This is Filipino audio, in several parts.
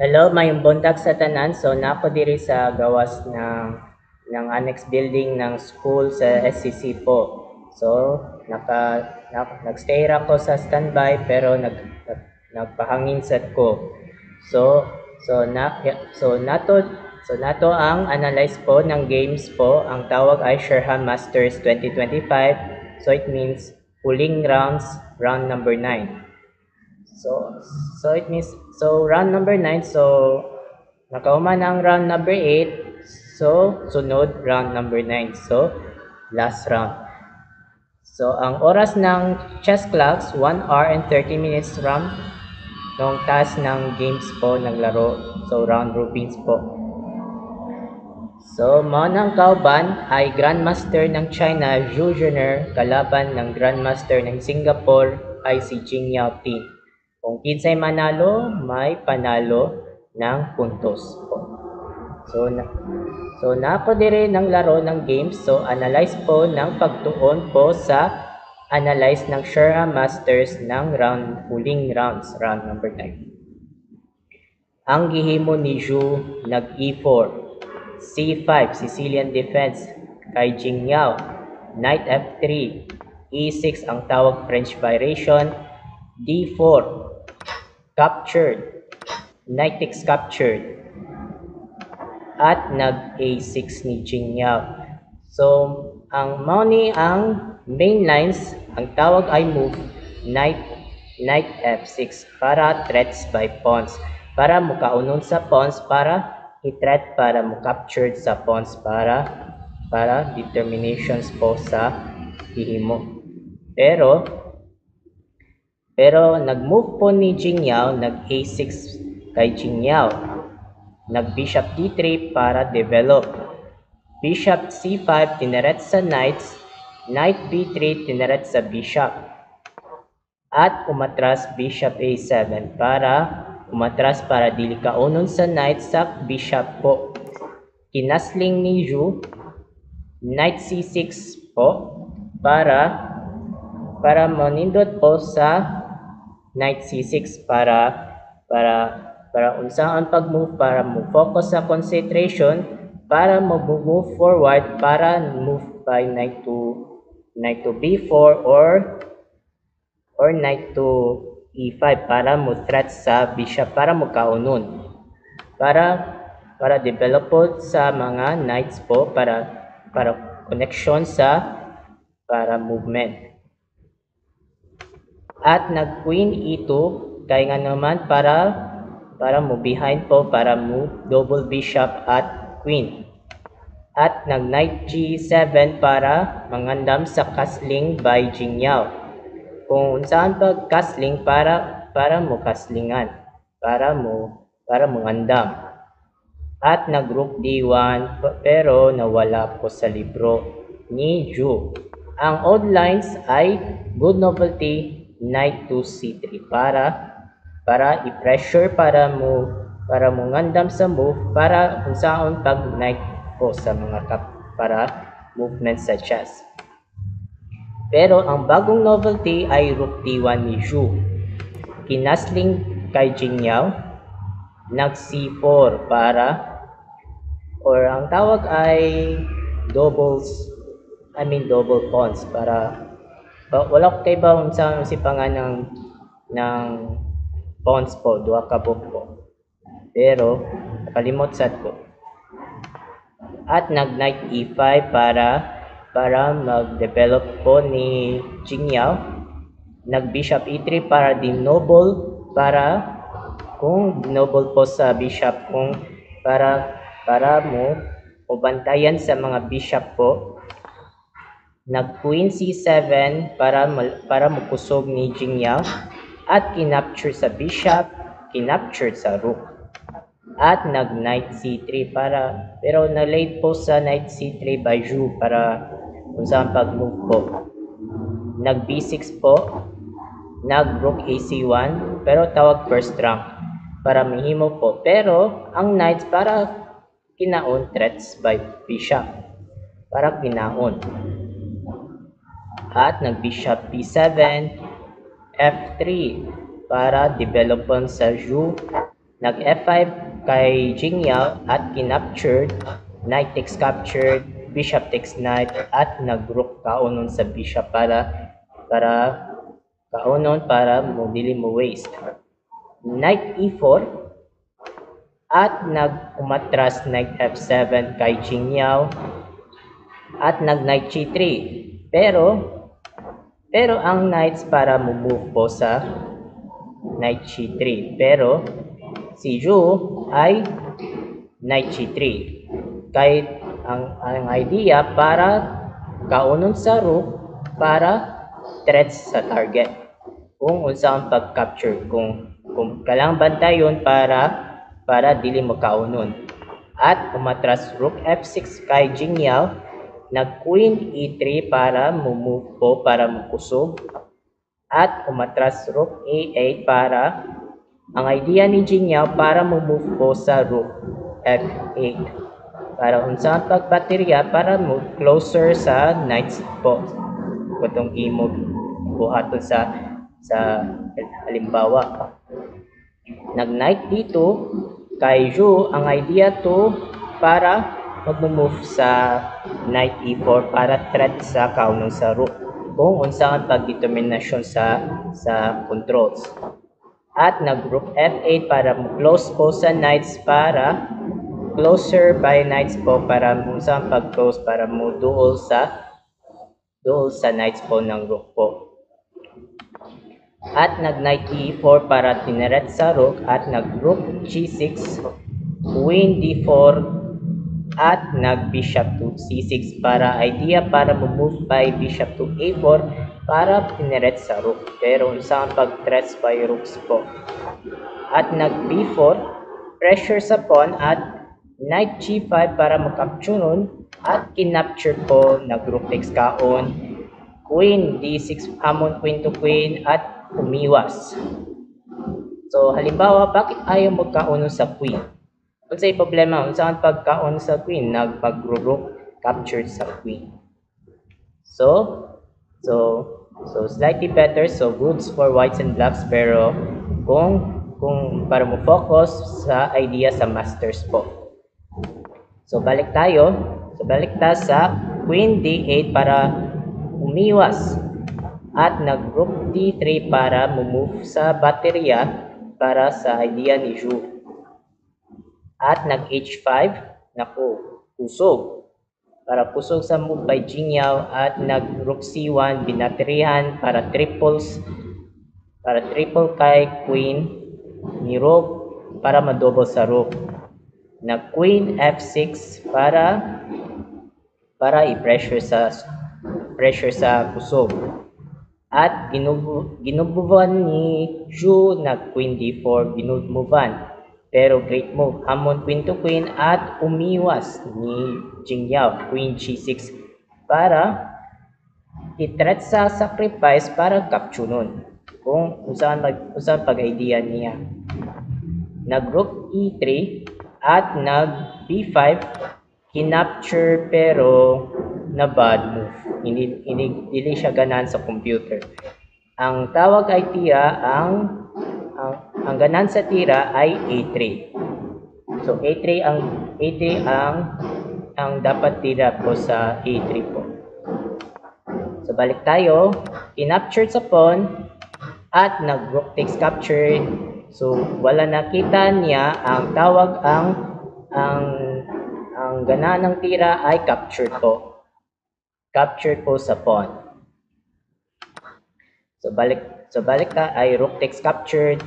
Hello, mayong buntag sa tanan. So nako diri sa gawas ng annex building ng school sa SCC po. So nagstay ra ko sa standby pero nagpahangin sad ko. So so nato ang analyze po ng games po. Ang tawag ay Sherham Masters 2025. So it means pulling rounds, round number 9. So, so it means, so round number 9, so nakauman ang round number 8, so sunod round number 9, so last round. So ang oras ng chess clocks, 1 hour and 30 minutes round nung task ng games po naglaro, so round robins po. So, mao nang kauban ay Grandmaster ng China, Zhu Junior, kalaban ng Grandmaster ng Singapore ay si Jing Yao Tin. Kung kinsay manalo, may panalo ng puntos po. So, nako dire ng laro ng games. So, analyze po ng pagtuon po sa analyze ng Sherham Masters ng huling rounds, round number 9. Ang gihimo ni Zhu nag E4, C5, Sicilian defense kay Jing Yao, Knight F3, E6 ang tawag French variation, D4, captured, Knight takes captured, at nag A6 ni Jing Yao. So, ang mao ni ang main lines, ang tawag ay move, Knight F6 para threats by pawns, para mukaunon sa pawns, para i-threat, para mo-captured sa pawns, para determinations po sa hihimo. Pero nag-move po ni Jing Yao, nag A6 kay Jing Yao, nag Bishop D3 para develop. Bishop C5 tineret sa knights, Knight B3 tineret sa bishop. At umatras Bishop A7 para umatras para dili kaunon sa knight sa bishop po. Kinasling ni Zhu, Knight C6 po para manindot po sa Knight C6 para unsaon pag-move, para mo focus sa concentration, para move forward, para move by knight to B4 or knight to E5 para mo threat sa bishop, para mo kaunon, para develop po sa mga knights po, para connection sa para movement. At nag queen E2 kay nga naman para mo behind po, para mo double bishop at queen. At nag knight G7 para mangandam sa castling by Jing Yao. Kung saan pag castling, para mo castlingan, para mo andam. At nag rook D1 pero nawala po sa libro ni Zhu. Ang odd lines ay good novelty, knight to C3 para i-pressure, para mo ngandam sa move, para kung saan pag knight po sa mga para movement sa chess. Pero ang bagong novelty ay rook D1 ni Zhu. Kinasling kay Jing Yao, nag C4 or ang tawag ay double pawns, para wala ko kay ba sa sipangan ng pawns po, duha ka book po. Pero nakalimot sad ko. At nag knight E5 para mag-develop po ni Jing Yao. Nag bishop E3 para dinoble, para kung dinoble po sa bishop, kung para mo ubantayan sa mga bishop po. Nag queen C7 para makusog ni Jing Yao, at kinapture sa bishop, kinapture sa rook. At nag knight C3 pero na-late po sa knight C3 by Zhu para kung saan pag-move po. Nag B6 po, nag rook AC1 pero tawag first rank para mahimo po, pero ang knights para kinaon threats by bishop, para kinaon. At nag bishop B7, F3 para developon sa Zhu, nag F5 kay Jingyao at kinaptured, knight takes captured, bishop takes knight at nag-rook kaunon sa bishop para kaunon para mo dili mo waste. Knight E4 at nag-umatras knight F7 kay Jingyao at nag-knight G3. Pero ang knights para move po sa knight G3. Pero si Zhu ay knight G3. Kahit ang idea para kaunon sa rook para threats sa target. Kung unsa ang pag-capture, kung kailangan bantayon para dili mo kaunon. At umatras rook F6 kay Jingyao, nag queen E3 para move po para mukusog. At umatras rook A8 para ang idea ni Jingyao para move po sa rook F8 para unsa ang pagbaterya para move closer sa knights po kutong imog buhaton sa halimbawa nag knight dito kay Zhu ang idea to para mag-move sa knight E4 para threat sa kaunon sa rook kung unsa ang pagdeterminasyon sa controls. At nag-rook F8 para close po sa knights para closer by knights po para unsa ang pag-close para mo duol sa knights po ng rook po. At nag-knight E4 para tineret sa rook at nag-rook G6, queen D4 at nag-bishop to C6 para idea para move by bishop to A4 para tineret sa rook. Pero unsa ang pag-threats by rooks po. At nag-B4, pressure sa pawn at knight G5 para makapturon at kinapture po nag-rook takes kaon, queen D6 hamon queen to queen at umiwas. So halimbawa, bakit ayaw magkaon sa queen? Unsay problema? Unsa ang pagkaon sa queen? Nagpag-rook captured sa queen. So slightly better. So goods for whites and blacks pero kung para mo focus sa idea sa masters po. So balik tayo. So balik ta sa queen D8 para umiwas at nag-rook D3 para move sa baterya para sa idea ni Zhu. At nag-H5, naku, kusog. Para kusog sa move by Jingyao at nag-rook C1, binaterihan para triple kay queen ni rook para madouble sa rook. Nag-queen F6 para i-pressure sa kusog. At ginubuvan ni Zhu nag-queen D4, ginubuvan. Pero great move, hamon queen to queen at umiwas ni Jingyao, queen G6 para i-threat sa sacrifice para captureon. Kung usahan pag-idea niya. Nag-rook E3 at nag-B5, kinapture pero na bad move. Hindi siya ganan sa computer. Ang tawag ay tira, ang ganan sa tira ay A3. So A3 ang dapat tira po sa A3 po. So balik tayo, kinaptured sa pawn at nag-rook takes captured. So wala nakita niya ang tawag ang ganan ng tira ay captured po. Captured po sa pawn. So balik ta ay rook takes captured.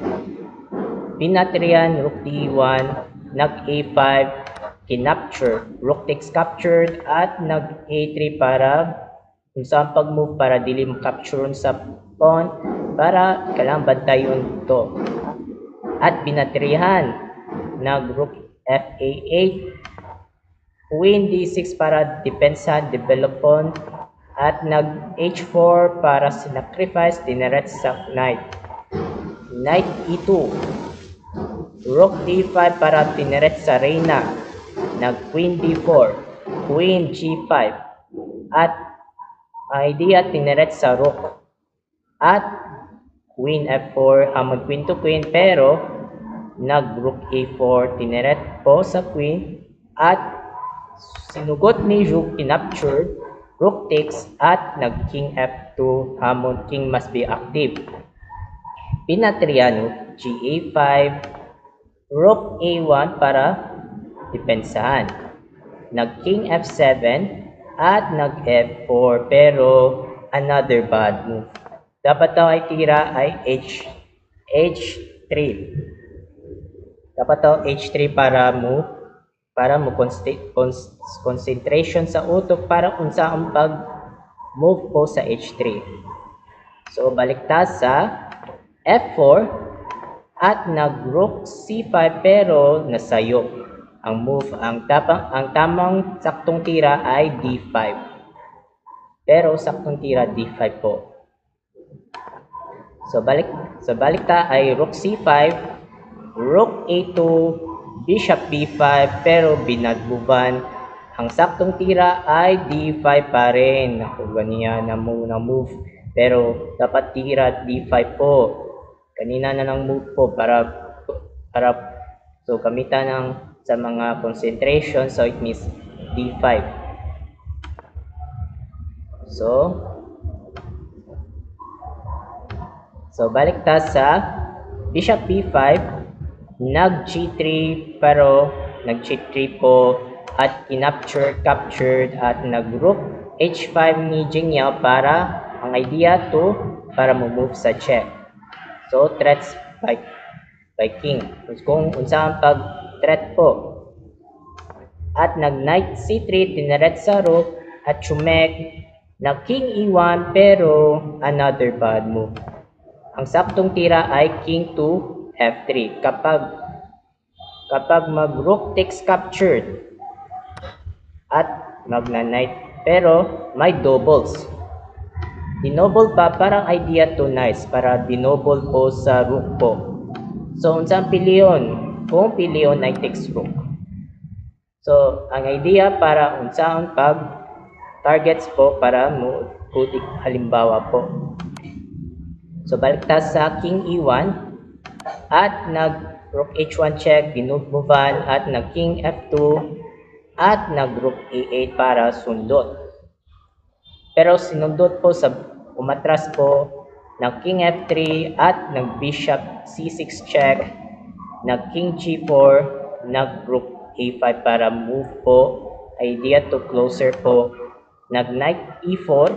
Pinatrian, rook D1, nag-A5, kinapture, rook takes captured at nag-A3 para kung saan pag-move para dili mo capture sa pawn para kailangan bantayon to. At binatrihan, nag-rook FA8, queen D6 para depensa, develop pawn at nag-H4 para sacrifice, dineret sa knight. Knight E2, rook D5 para tineret sa reyna, nag-queen D4, queen G5 at idea tineret sa rook at queen F4 hamon queen to queen pero nag-rook A4, tineret po sa queen, at sinugot ni Zhu, kinaptured, rook takes, at nag-king F2, hamon king must be active. Pinatriano, GA5, rook A1 para depensahan. Nag-king F7 at nag-F4 pero another bad move. Dapat daw ay tira ay H3. Dapat daw H3 para mo concentration sa utok para unsa ang pag-move po sa H3. So baliktad sa F4 at nag-rook C5 pero nasayop. Ang tamang saktong tira ay D5. Pero saktong tira D5 po. So balikta ay rook C5, rook A2, bishop B5 pero binagbuban. Ang saktong tira ay D5 pa rin. Naku, ganyan na move. Pero dapat tira D5 po. Kanina na lang move po para so gamitan ng sa mga concentration, so it means D5. So baliktad sa bishop B5, nag G3 pero nag G3 po at captured at nag rook H5 ni Jing Yao para ang idea to para mo-move sa check. So threats by king. Kung unsa ang pag-threat po. At nag knight C3, tineret sa rook at chumek na king E1 pero another bad move. Ang saktong tira ay king to F3 kapag mag-rook takes captured at magna-knight pero may doubles. Dinoble pa parang idea to nice para dinoble po sa rook po. So unsang piliyon? Kung piliyon ay takes rook. So ang idea para unsaon pag targets po para mo halimbawa po. So baliktad sa king E1 at nag rook H1 check, dinugmovan at nag king F2 at nag rook E8 para sundot. Pero sinundot po sa umatras po nag king F3 at nag bishop C6 check, nag king G4, nag rook A5 para move po, idea to closer po, nag knight E4,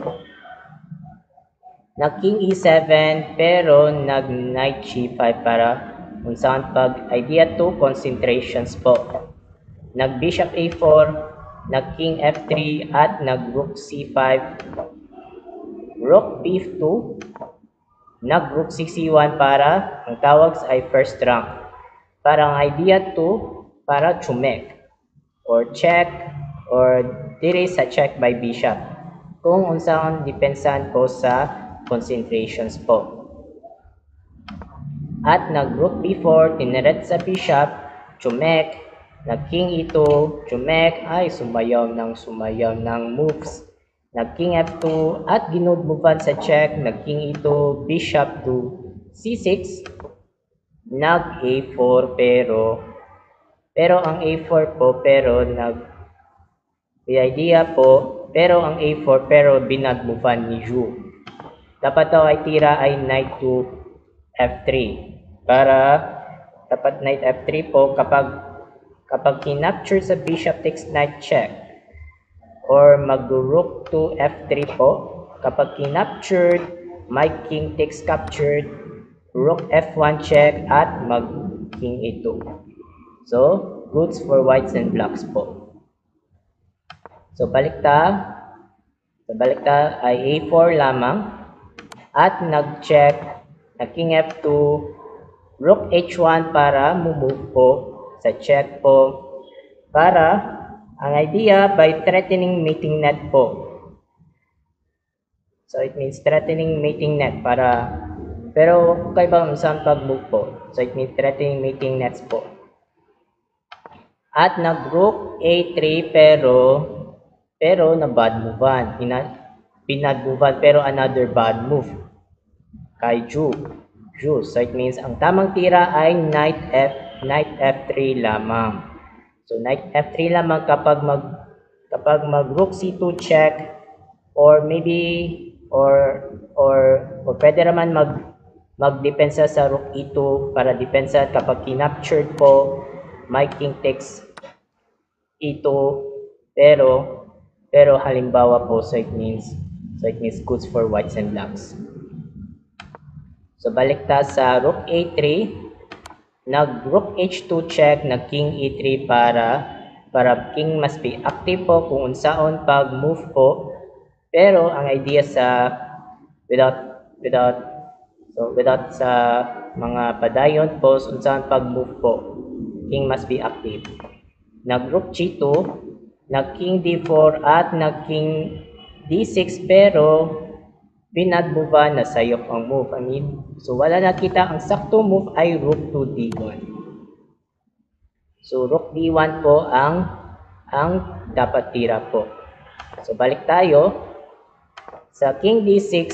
nag king E7 pero nag knight G5 para unsaon pag idea to concentrations po, nag bishop A4, nag king F3 at nag rook C5, rook B2, nag rook C1 para ang tawag ay first rank. Para ang idea to para chumek or check or diri sa check by bishop. Kung unsaon depensahan po sa concentrations po. At nag rook B4, tineret sa bishop, chumek, nag king E2, chumek, ay sumayaw ng moves. Nag king F2 at ginudmovan sa check, nag king E2, bishop to C6, nag A4 pero ang A4 po pero idea po pero ang A4 pero binagmovan ni Zhu. Dapat daw ay tira ay knight to F3 para dapat knight F3 po kapag kinapture sa bishop takes knight check or mag-rook to F3 po kapag kinaptured my king takes captured, rook F1 check at mag king E2. So goods for whites and blacks po. So balikta ay A4 lamang at nag-check na king F2, rook H1 para move po sa check po para ang idea by threatening mating net po. So it means threatening mating net pero kay ba saan pag-move po. So it means threatening mating nets po. At nag-rook A3 pero na bad movean. Pinag-movean pero another bad move. Kay Zhu. So it means ang tamang tira ay knight knight F3 lamang. So knight F3 lamang kapag mag rook C2 check, or maybe or pwede naman magdepensa sa rook E2 para depensa kapag kinaptured po may king takes E2, pero halimbawa po, so it means goods for whites and blacks. So balik ta sa rook A3, nag rook H2 check, nag king E3 para king must be active po kung unsaon pag move po. Pero ang idea sa without sa mga padayon po unsaon pag move po, king must be active. Nag rook G2, nag king D4 at nag king D6, pero pinag-move na sayop ang move. So wala nakita, ang sakto move ay rook to D1. So rook D1 po ang dapat tira po. So balik tayo sa king D6,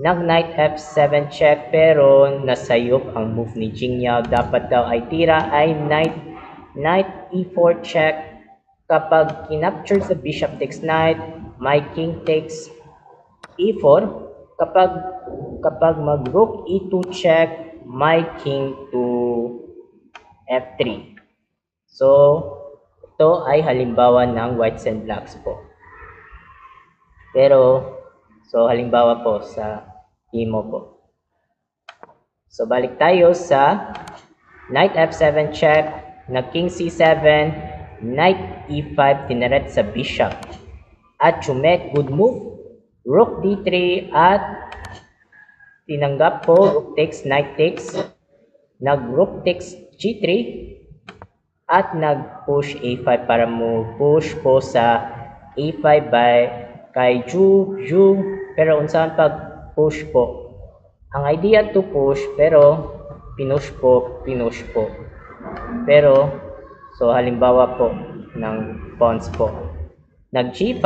nag knight F7 check, pero nasayop ang move ni Jingyao. Dapat daw ay tira ay knight E4 check. Kapag kinapture sa bishop takes knight, my king takes E4. Kapag mag rook E2 check, my king to F3. So ito ay halimbawa ng whites and blacks po. Pero so halimbawa po sa imo po. So balik tayo sa knight F7 check, na king C7, knight E5, tineret sa bishop. At chumek, good move, rook D3 at tinanggap po, rook takes, knight takes, nag rook takes G3 at nag push A5 para mo push po sa A5 by kay Ju, pero unsaon pag push po. Ang idea to push, pero pinush po. Pero so halimbawa po ng pawns po, nag G5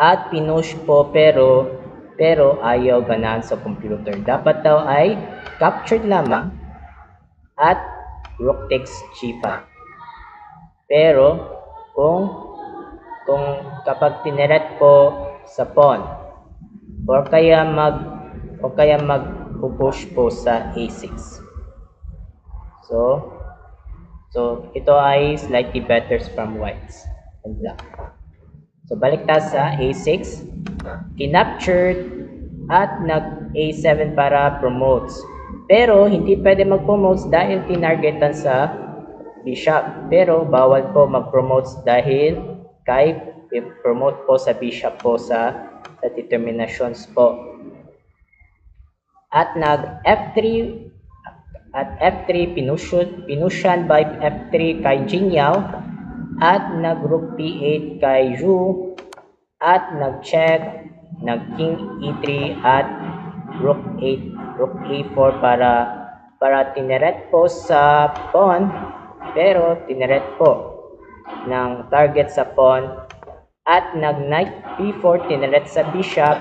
at pinush po, pero ayaw ganahan sa computer. Dapat daw ay captured lamang at rook takes G5. Pero kung kapag tineret po sa pawn, or kaya mag-push po sa A6. So ito ay slightly better from whites and black. So balik ta sa A6, kinaptured at nag A7 para promotes. Pero hindi pwede mag-promotes dahil tinargetan sa bishop. Pero bawal po mag-promotes dahil kay promote po sa bishop po sa determinations po. At nag F3 pinushan by F3 kay Jingyao, at nag rook P8 kay Zhu, at nag check, nag king E3 at rook A4 para tineret po sa pawn, pero tineret po ng target sa pawn, at nag knight B4, tineret sa bishop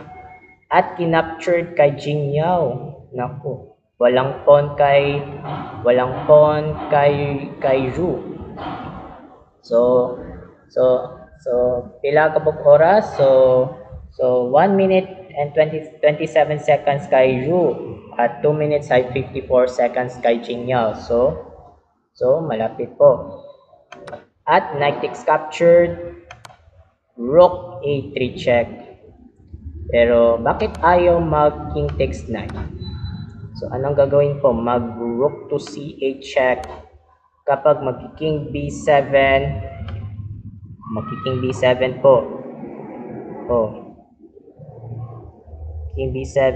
at kinaptured kay Jingyao. Naku, walang pawn kay Zhu. So pila ka bug oras? So 1 minute and 27 seconds kay Zhu at 2 minutes and 54 seconds kay Jingyao. So malapit po. At knight takes captured, rook A3 check. Pero bakit ayaw mag king takes knight? So anong gagawin po? Mag rook to C8 check. Kapag mag-king B7, po. King B7.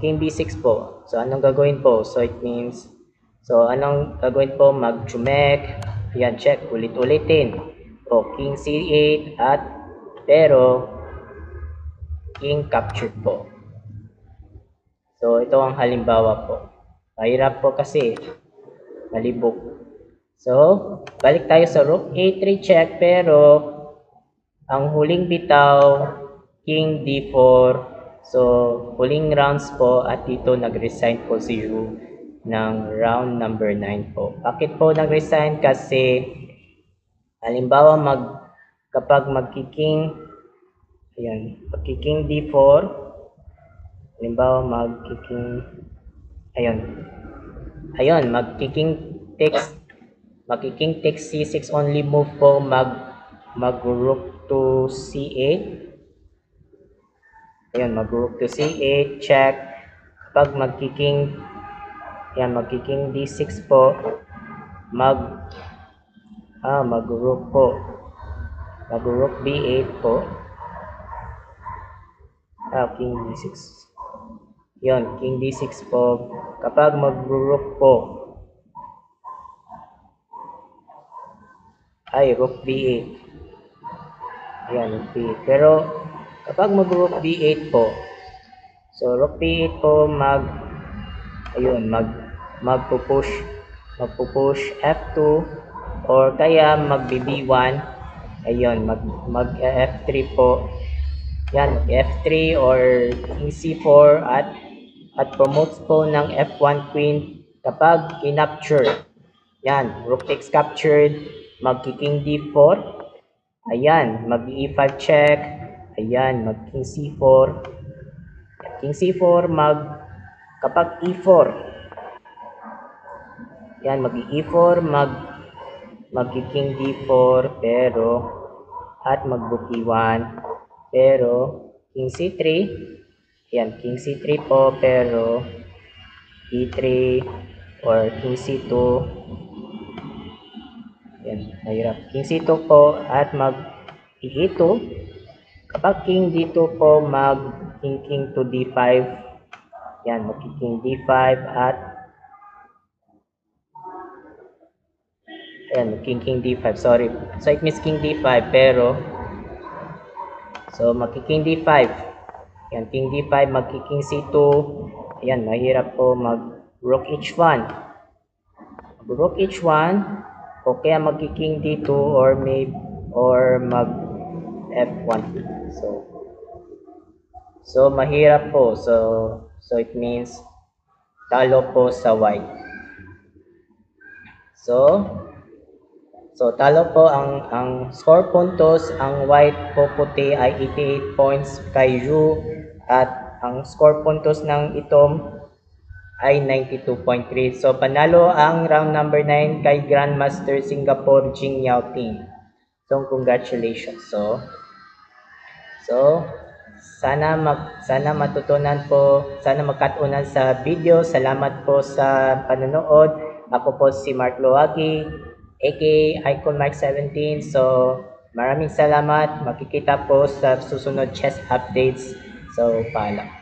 King B6 po. So anong gagawin po? So it means, so anong gagawin po? Mag-chumek. Yan, check. Ulit-ulitin. King C8 at pero king captured po. So ito ang halimbawa po. Mahirap po kasi malibog. So balik tayo sa rook A3 check, pero ang huling bitaw king D4. So huling rounds po, at dito nag-resign po si Zhu. ng round number 9 po. Bakit po nag-resign? Kasi halimbawa kapag magkiking D4, halimbawa magkiking takes C6 only move po, mag-rook to C8. Mag-rook to C8, check. Kapag magkiking D6 po, mag-rook po. Mag-rook B8 po. King D6. King D6 po. Kapag mag-rook po, rook B8. Rook B8. Pero, kapag mag-rook B8 po, so rook B8 po, magpupush F2, or kaya mag-B1. Mag-F3 po. F3 or King C4 at promotes po ng F1 Queen kapag kinapture. Rook takes captured, mag-King D4. Mag-E5 check. Mag-King C4. King C4, kapag E4. Mag-E4, mag-King D4, pero, at mag-Book E1. Pero, King C3. King C3 po, pero, E3 or King C2. Mahirap. King C2 po at mag-E2. Kapag King D2 po, mag-King to D5. Mag-King D5 at King D5. Sorry. So, it means King D5, pero so, mag-King D5. King D5, mag-King C2. Mahirap po, mag-Rook H1. Mag-Rook H1, o kaya mag-King D2 or mag-F1. So, mahirap po. So it means talo po sa white. So talo po ang score puntos, ang white po puti ay 88 points kay Yu, at ang score puntos ng itom ay 92.3. So panalo ang round number 9 kay Grandmaster Singapore Jing Yaoting. So congratulations. So sana matutunan po, sana magkatunan sa video. Salamat po sa panonood. Ako po si Mark Loagi, aka Icon Mike 17. So maraming salamat. Makikita po sa susunod chess updates. So paalam.